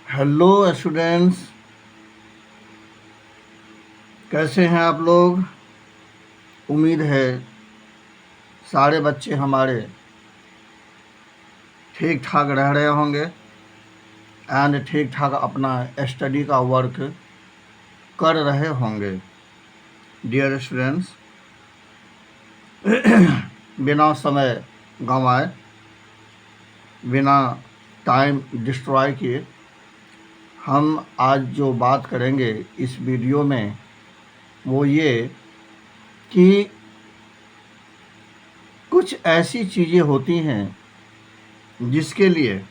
Hello students, कैसे हैं आप लोग। उम्मीद है सारे बच्चे हमारे ठीक ठाक रह रहे होंगे एंड ठीक ठाक अपना स्टडी का वर्क कर रहे होंगे। डियर स्टूडेंट्स, बिना समय गंवाए, बिना टाइम डिस्ट्रॉय किए, हम आज जो बात करेंगे इस वीडियो में वो ये कि कुछ ऐसी चीज़ें होती हैं जिसके लिए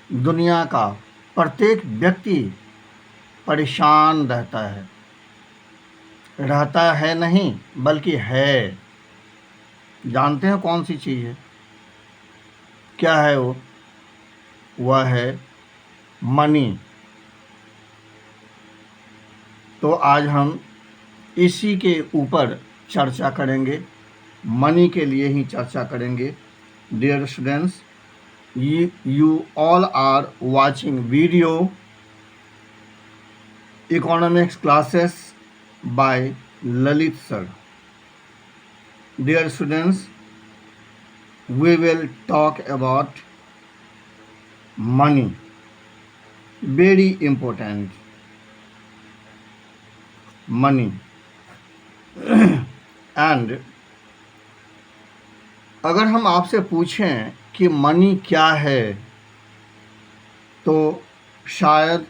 दुनिया का प्रत्येक व्यक्ति परेशान रहता है नहीं बल्कि है। जानते हैं कौन सी चीज़ है? क्या है वो? वह है मनी। तो आज हम इसी के ऊपर चर्चा करेंगे, मनी के लिए ही चर्चा करेंगे। Dear students, you all are watching video economics classes by Lalit sir. Dear students, we will talk about money. Very important. Money. And अगर हम आपसे पूछें कि मनी क्या है तो शायद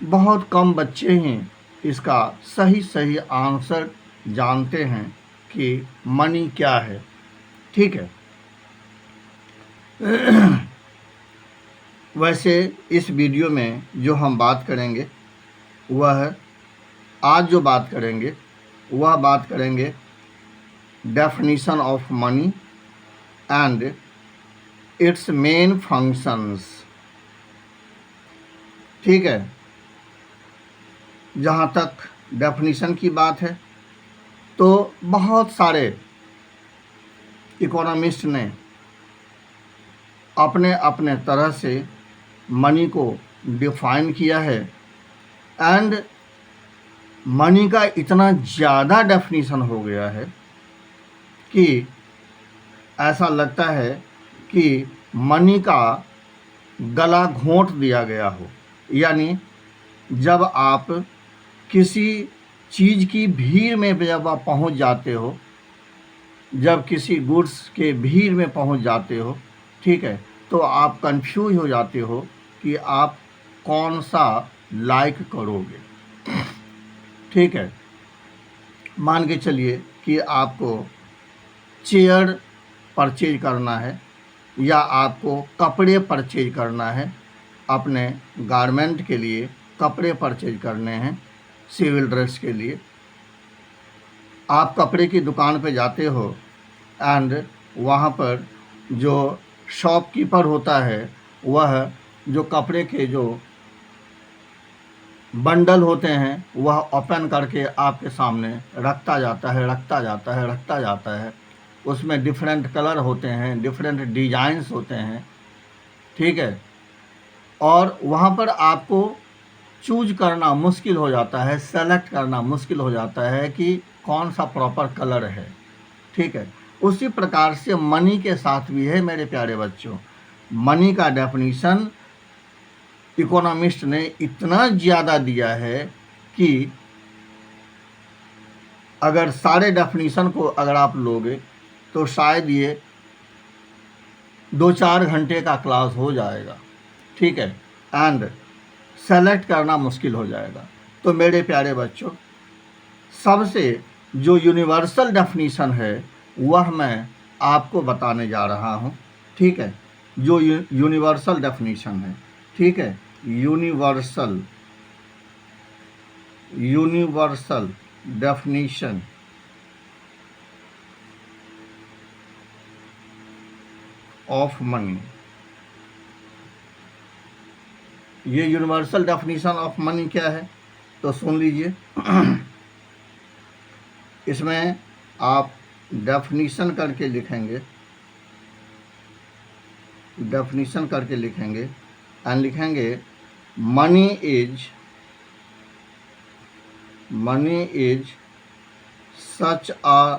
बहुत कम बच्चे ही इसका सही आंसर जानते हैं कि मनी क्या है। ठीक है। वैसे इस वीडियो में जो हम बात करेंगे आज जो बात करेंगे वह बात करेंगे definition of money and it's main functions. ठीक है। जहाँ तक डेफिनेशन की बात है तो बहुत सारे इकोनॉमिस्ट ने अपने अपने तरह से मनी को डिफाइन किया है एंड मनी का इतना ज़्यादा डेफिनेशन हो गया है कि ऐसा लगता है कि मनी का गला घोंट दिया गया हो। यानी जब आप किसी चीज़ की भीड़ में जब आप पहुंच जाते हो, जब किसी गुड्स के भीड़ में पहुंच जाते हो, ठीक है, तो आप कंफ्यूज हो जाते हो कि आप कौन सा लाइक करोगे। ठीक है। मान के चलिए कि आपको चेयर परचेज करना है या आपको कपड़े परचेज करना है, अपने गारमेंट के लिए कपड़े परचेज करने हैं, सिविल ड्रेस के लिए। आप कपड़े की दुकान पे जाते हो एंड वहाँ पर जो शॉपकीपर होता है वह जो कपड़े के जो बंडल होते हैं वह ओपन करके आपके सामने रखता जाता है। उसमें डिफरेंट कलर होते हैं, डिफरेंट डिजाइन्स होते हैं। ठीक है। और वहाँ पर आपको चूज करना मुश्किल हो जाता है, सेलेक्ट करना मुश्किल हो जाता है कि कौन सा प्रॉपर कलर है। ठीक है। उसी प्रकार से मनी के साथ भी है मेरे प्यारे बच्चों। मनी का डेफिनेशन इकोनॉमिस्ट ने इतना ज़्यादा दिया है कि अगर सारे डेफिनेशन को अगर आप लोगे तो शायद ये 2-4 घंटे का क्लास हो जाएगा। ठीक है। एंड सेलेक्ट करना मुश्किल हो जाएगा। तो मेरे प्यारे बच्चों, सबसे जो यूनिवर्सल डेफिनेशन है वह मैं आपको बताने जा रहा हूँ। ठीक है। जो यूनिवर्सल डेफिनेशन है, ठीक है, यूनिवर्सल डेफिनेशन ऑफ मनी। ये यूनिवर्सल डेफिनेशन ऑफ मनी क्या है तो सुन लीजिए। इसमें आप डेफिनेशन करके लिखेंगे एंड लिखेंगे money is such a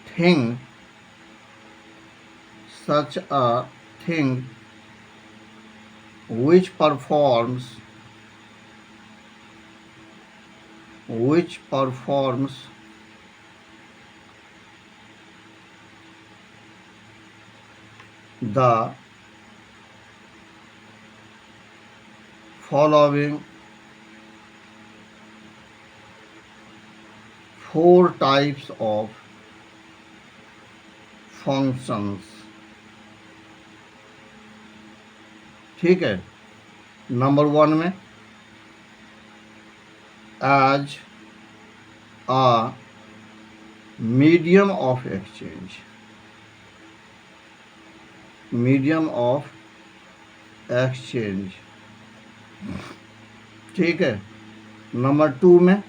thing which performs the following 4 types of functions। ठीक है, नंबर 1 में as a medium of exchange, ठीक है। नंबर 2 में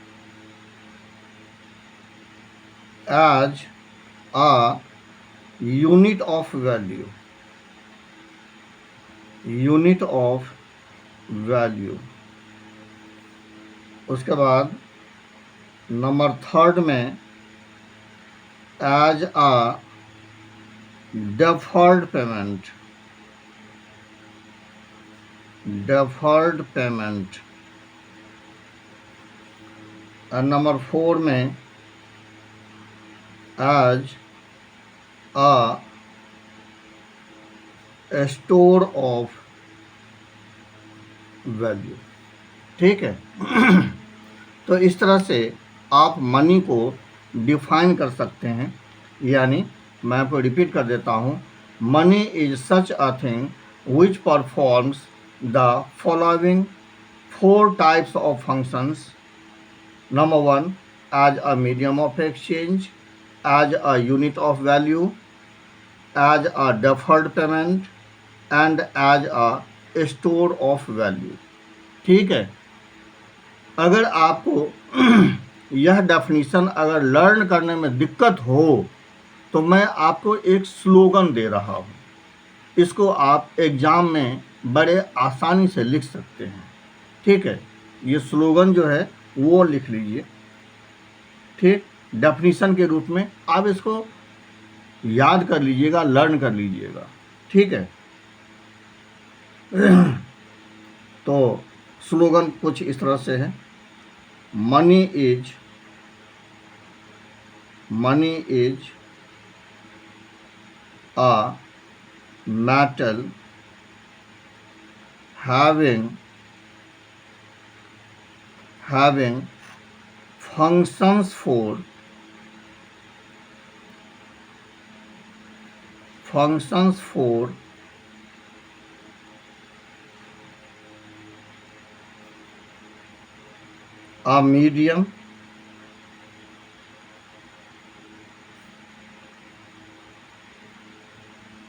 as a unit of value, उसके बाद नंबर 3 में as a deferred payment, और नंबर 4 में as a store of value। ठीक है। तो इस तरह से आप मनी को डिफाइन कर सकते हैं। यानी मैं आपको रिपीट कर देता हूँ, money is such a thing which performs the following 4 types of functions. Number 1 as a medium of exchange, as a unit of value, as a deferred payment and as a store of value। ठीक है। अगर आपको यह definition अगर learn करने में दिक्कत हो तो मैं आपको एक स्लोगन दे रहा हूँ, इसको आप एग्ज़ाम में बड़े आसानी से लिख सकते हैं। ठीक है, ये स्लोगन जो है वो लिख लीजिए। ठीक, डेफिनीशन के रूप में आप इसको याद कर लीजिएगा, लर्न कर लीजिएगा। ठीक है। तो स्लोगन कुछ इस तरह से है, money is a metal having functions for a medium,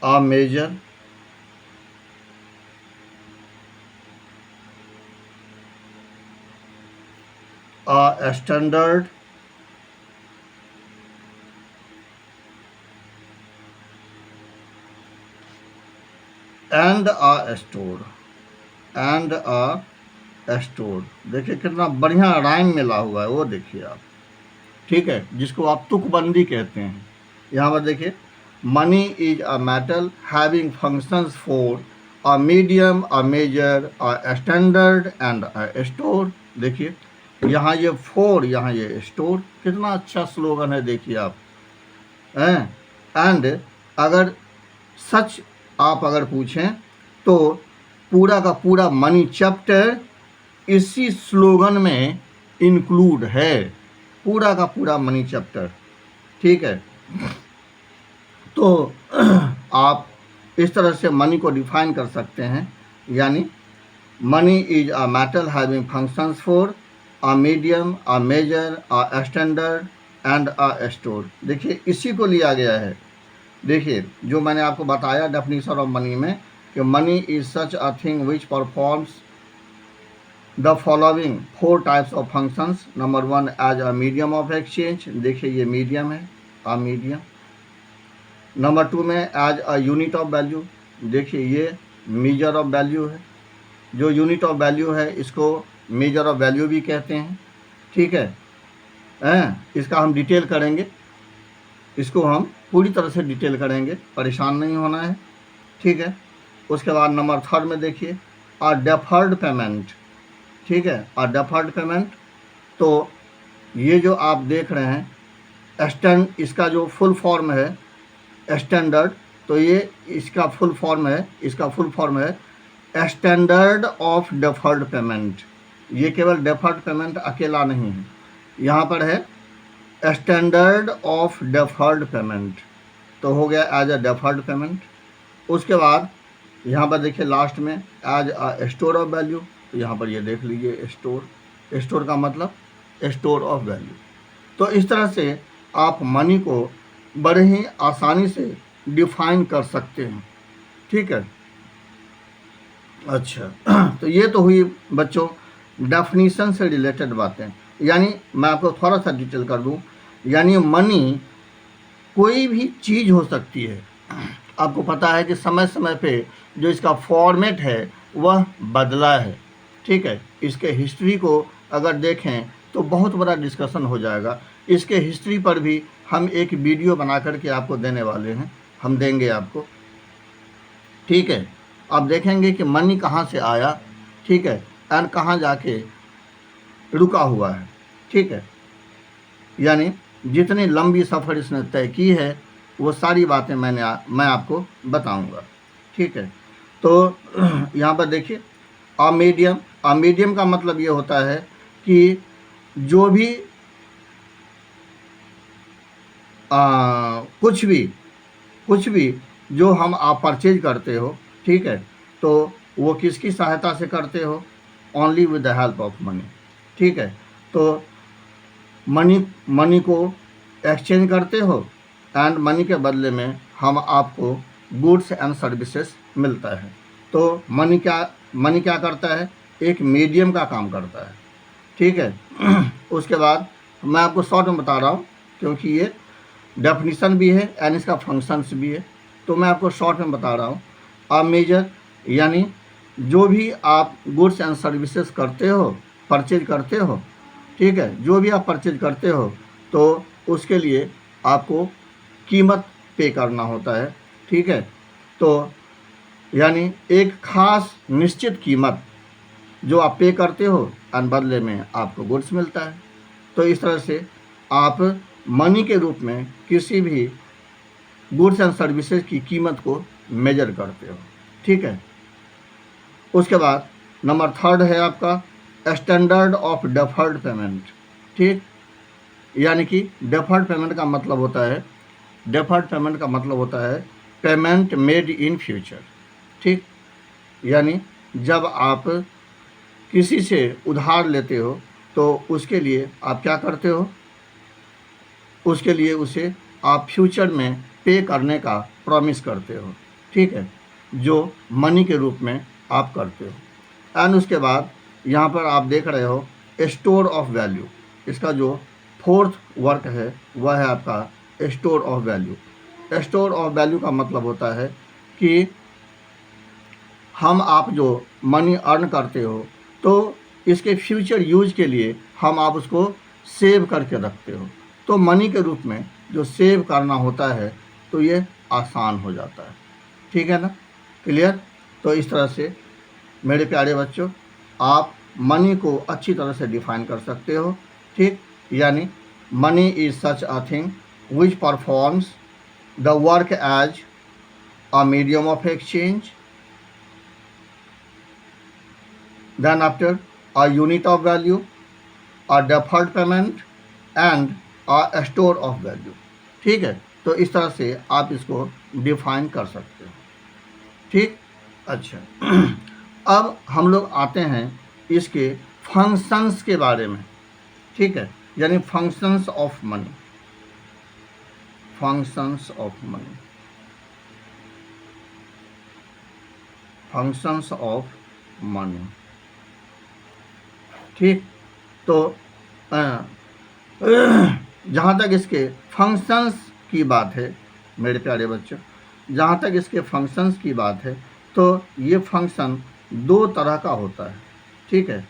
a measure, a standard, and a store, देखिए कितना बढ़िया राइम मिला हुआ है, वो देखिए आप। ठीक है, जिसको आप तुकबंदी कहते हैं। यहाँ पर देखिए, money is a metal having functions for a medium, a measure, a standard and a store. देखिए यहाँ ये 4, यहाँ ये स्टोर, कितना अच्छा स्लोगन है, देखिए आप हैं। एंड अगर सच आप अगर पूछें तो पूरा का पूरा मनी चैप्टर इसी स्लोगन में इंक्लूड है, पूरा का पूरा मनी चैप्टर। ठीक है। तो आप इस तरह से मनी को डिफाइन कर सकते हैं। यानी money is a metal having functions for a medium, a measure, a standard and a store. देखिए इसी को लिया गया है। देखिए जो मैंने आपको बताया डेफिनेशन ऑफ मनी में कि money is such a thing which performs the following 4 types of functions. Number 1 as a medium of exchange, देखिए ये मीडियम है, अ मीडियम। नंबर 2 में as a unit of value, देखिए ये मेजर ऑफ वैल्यू है। जो यूनिट ऑफ वैल्यू है इसको मेजर ऑफ वैल्यू भी कहते हैं, ठीक है। इसका हम डिटेल करेंगे, इसको हम पूरी तरह से डिटेल करेंगे, परेशान नहीं होना है, ठीक है। उसके बाद नंबर 3 में देखिए डेफर्ड पेमेंट, ठीक है। डेफर्ड पेमेंट, तो ये जो आप देख रहे हैं इसका जो फुल फॉर्म है स्टैंडर्ड, तो ये इसका फुल फॉर्म है स्टैंडर्ड ऑफ डेफर्ड पेमेंट। ये केवल डेफर्ड पेमेंट अकेला नहीं है, यहाँ पर है स्टैंडर्ड ऑफ डेफर्ड पेमेंट, तो हो गया एज अ डेफर्ड पेमेंट। उसके बाद यहाँ पर देखिए लास्ट में as a store of value, तो यहाँ पर ये देख लीजिए स्टोर का मतलब स्टोर ऑफ वैल्यू। तो इस तरह से आप मनी को बड़े ही आसानी से डिफाइन कर सकते हैं, ठीक है। अच्छा, तो ये तो हुई बच्चों डेफिनीशन से रिलेटेड बातें। यानी मैं आपको थोड़ा सा डिटेल कर दूं, यानी मनी कोई भी चीज़ हो सकती है। आपको पता है कि समय समय पे जो इसका फॉर्मेट है वह बदला है, ठीक है। इसके हिस्ट्री को अगर देखें तो बहुत बड़ा डिस्कशन हो जाएगा। इसके हिस्ट्री पर भी हम एक वीडियो बना करके आपको देने वाले हैं, हम देंगे आपको, ठीक है। आप देखेंगे कि मनी कहाँ से आया, ठीक है, एंड कहाँ जाके रुका हुआ है, ठीक है। यानी जितनी लंबी सफ़र इसने तय की है वो सारी बातें मैं आपको बताऊंगा, ठीक है। तो यहाँ पर देखिए मीडियम का मतलब ये होता है कि जो भी कुछ भी जो हम आप परचेज करते हो, ठीक है, तो वो किसकी सहायता से करते हो, only with the help of money, ठीक है। तो मनी को एक्सचेंज करते हो एंड मनी के बदले में हम आपको गुड्स एंड सर्विसेज मिलता है। तो मनी क्या करता है, एक मीडियम का काम करता है, ठीक है। उसके बाद मैं आपको शॉर्ट में बता रहा हूँ क्योंकि ये डेफिनीशन भी है एंड इसका फंक्शंस भी है, तो मैं आपको शॉर्ट में बता रहा हूँ। आप मेजर यानी जो भी आप गुड्स एंड सर्विसेज करते हो, परचेज करते हो, ठीक है, जो भी आप परचेज करते हो तो उसके लिए आपको कीमत पे करना होता है, ठीक है। तो यानी एक खास निश्चित कीमत जो आप पे करते हो और बदले में आपको गुड्स मिलता है। तो इस तरह से आप मनी के रूप में किसी भी गुड्स एंड सर्विसेज की कीमत को मेजर करते हो, ठीक है। उसके बाद नंबर 3 है आपका स्टैंडर्ड ऑफ डेफर्ड पेमेंट, ठीक। यानी कि डेफर्ड पेमेंट का मतलब होता है पेमेंट मेड इन फ्यूचर, ठीक। यानी जब आप किसी से उधार लेते हो तो उसके लिए आप क्या करते हो, उसके लिए उसे आप फ्यूचर में पे करने का प्रॉमिस करते हो, ठीक है, जो मनी के रूप में आप करते हो। एंड उसके बाद यहाँ पर आप देख रहे हो स्टोर ऑफ वैल्यू। इसका जो 4th वर्क है वह है आपका store of value. Store of value का मतलब होता है कि आप जो मनी अर्न करते हो तो इसके फ्यूचर यूज के लिए आप उसको सेव करके रखते हो। तो मनी के रूप में जो सेव करना होता है तो ये आसान हो जाता है, ठीक है ना, क्लियर। तो इस तरह से मेरे प्यारे बच्चों आप मनी को अच्छी तरह से डिफाइन कर सकते हो, ठीक। यानी money is such a thing which performs the work as a medium of exchange, then after a unit of value, a deferred payment and a store of value, ठीक है। तो इस तरह से आप इसको डिफाइन कर सकते हो, ठीक। अच्छा, अब हम लोग आते हैं इसके फंक्शंस के बारे में, ठीक है। यानी functions of money, functions of money, functions of money, ठीक। तो जहाँ तक इसके फंक्शंस की बात है मेरे प्यारे बच्चों, जहाँ तक इसके फंक्शंस की बात है तो ये फंक्शन दो तरह का होता है, ठीक है।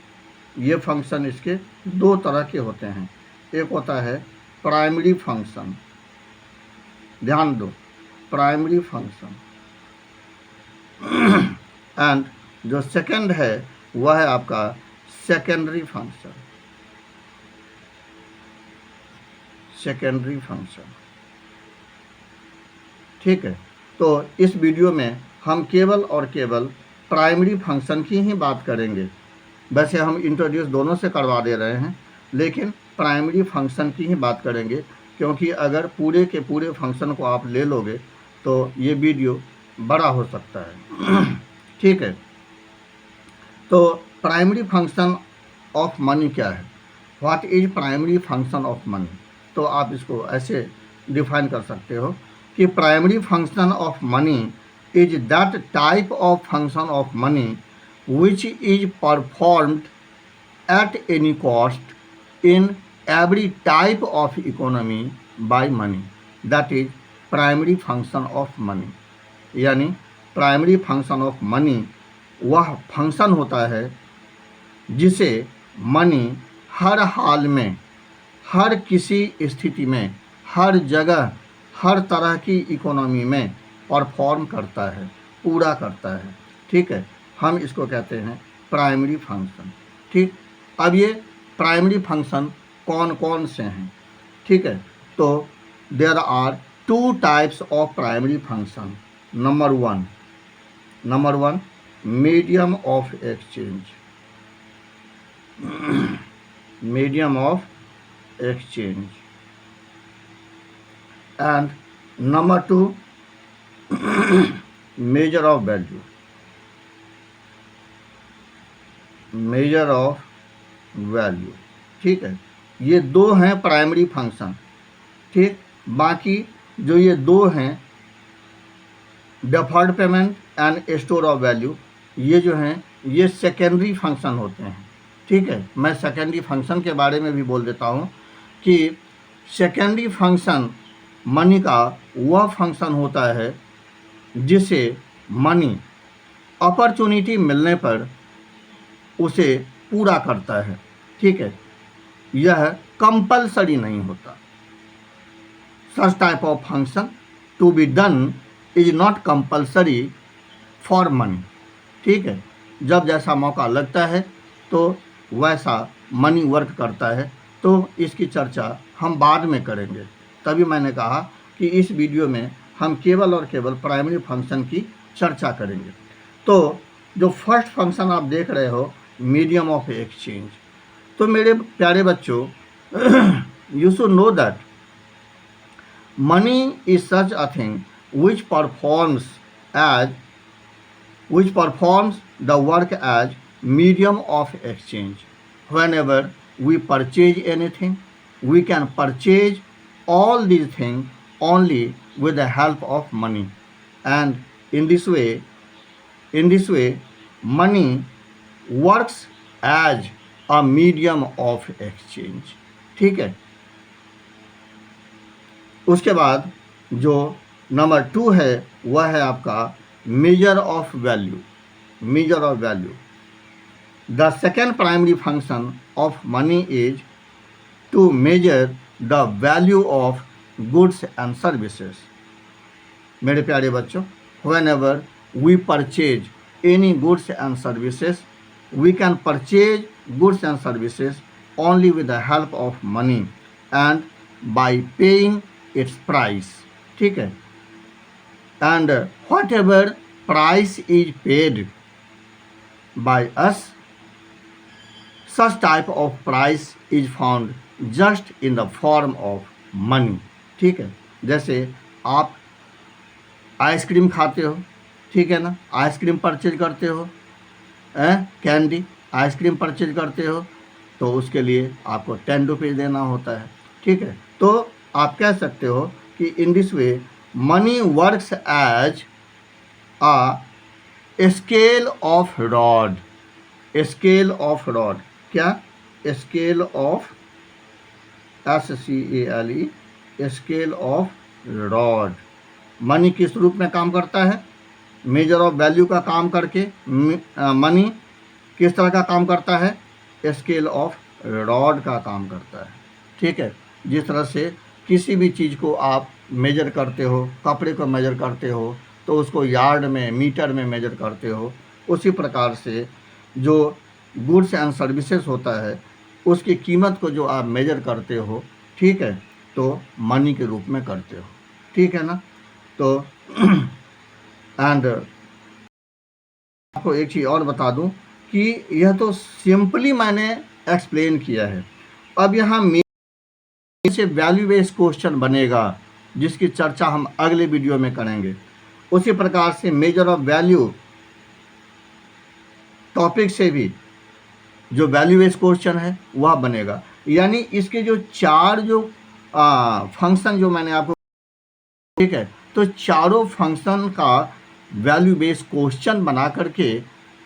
ये फंक्शन इसके दो तरह के होते हैं। एक होता है प्राइमरी फंक्शन, ध्यान दो, प्राइमरी फंक्शन, एंड जो सेकंड है वह है आपका सेकेंडरी फंक्शन, सेकेंडरी फंक्शन, ठीक है। तो इस वीडियो में हम केवल और केवल प्राइमरी फंक्शन की ही बात करेंगे। वैसे हम इंट्रोड्यूस दोनों से करवा दे रहे हैं, लेकिन प्राइमरी फंक्शन की ही बात करेंगे, क्योंकि अगर पूरे के पूरे फंक्शन को आप ले लोगे तो ये वीडियो बड़ा हो सकता है, ठीक है। तो प्राइमरी फंक्शन ऑफ मनी क्या है? What is primary function of money? तो आप इसको ऐसे डिफाइन कर सकते हो कि primary function of money is that type of function of money which is performed at any cost in every type of economy by money, that is primary function of money। यानी primary function of money वह function होता है जिसे money हर हाल में, हर किसी स्थिति में, हर जगह, हर तरह की इकोनॉमी में परफॉर्म करता है, पूरा करता है, ठीक है। हम इसको कहते हैं प्राइमरी फंक्शन, ठीक। अब ये प्राइमरी फंक्शन कौन कौन से हैं, ठीक है। तो there are two types of primary function. Number one medium of exchange, medium of exchange, and number two measure of value, measure of value, ठीक है। ये दो हैं प्राइमरी फंक्शन, ठीक। बाकी जो ये दो हैं deferred payment and store of value, ये जो हैं ये सेकेंडरी फंक्शन होते हैं, ठीक है। मैं सेकेंडरी फंक्शन के बारे में भी बोल देता हूँ कि सेकेंडरी फंक्शन मनी का वह फंक्शन होता है जिसे मनी अपॉर्चुनिटी मिलने पर उसे पूरा करता है, ठीक है। यह कंपलसरी नहीं होता। Such type of function to be done is not compulsory for money, ठीक है। जब जैसा मौका लगता है तो वैसा मनी वर्क करता है। तो इसकी चर्चा हम बाद में करेंगे। तभी मैंने कहा कि इस वीडियो में हम केवल और केवल प्राइमरी फंक्शन की चर्चा करेंगे। तो जो फर्स्ट फंक्शन आप देख रहे हो मीडियम ऑफ एक्सचेंज, तो मेरे प्यारे बच्चों you should know that money is such a thing which performs the work as medium of exchange। Whenever we purchase anything, we can purchase all these things only with the help of money, and in this way money works as a medium of exchange, ठीक है। उसके बाद जो number 2 है वह है आपका measure of value, measure of value. The second primary function of money is to measure the value of goods and services. मेरे प्यारे बच्चों, whenever we purchase any goods and services, we can purchase goods and services only with the help of money and by paying its price, ठीक है। And whatever price is paid by us, such type of price is found just in the form of money, ठीक है। जैसे आप ice cream खाते हो, ठीक है ना, आइसक्रीम परचेज करते हो, कैंडी आइसक्रीम परचेज करते हो, तो उसके लिए आपको 10 रुपीज़ देना होता है, ठीक है। तो आप कह सकते हो कि in this way money works as a scale of rod, scale of rod, क्या? scale of SCALE, scale of rod। Money किस रूप में काम करता है? मेजर ऑफ वैल्यू का काम करके मनी किस तरह का काम करता है, स्केल ऑफ रॉड का काम करता है। ठीक है, जिस तरह से किसी भी चीज़ को आप मेजर करते हो, कपड़े को मेजर करते हो तो उसको यार्ड में, मीटर में मेजर करते हो, उसी प्रकार से जो गुड्स एंड सर्विसेज होता है उसकी कीमत को जो आप मेजर करते हो, ठीक है, तो मनी के रूप में करते हो। ठीक है ना। तो एंड आपको एक चीज़ और बता दूं कि यह तो सिंपली मैंने एक्सप्लेन किया है। अब यहाँ से वैल्यू बेस्ड क्वेश्चन बनेगा जिसकी चर्चा हम अगले वीडियो में करेंगे। उसी प्रकार से मेजर ऑफ वैल्यू टॉपिक से भी जो वैल्यू बेस्ड क्वेश्चन है वह बनेगा। यानी इसके जो चार जो फंक्शन जो मैंने आपको, ठीक है, तो चारों फंक्शन का वैल्यू बेस्ड क्वेश्चन बना करके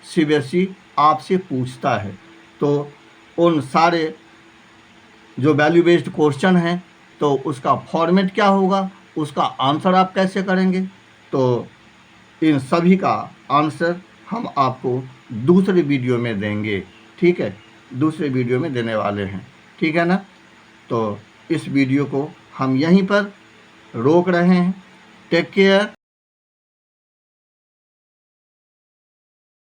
सीबीएसई आपसे पूछता है। तो उन सारे जो वैल्यू बेस्ड क्वेश्चन हैं तो उसका फॉर्मेट क्या होगा, उसका आंसर आप कैसे करेंगे, तो इन सभी का आंसर हम आपको दूसरे वीडियो में देंगे। ठीक है, दूसरे वीडियो में देने वाले हैं। ठीक है ना। तो इस वीडियो को हम यहीं पर रोक रहे हैं। Take care.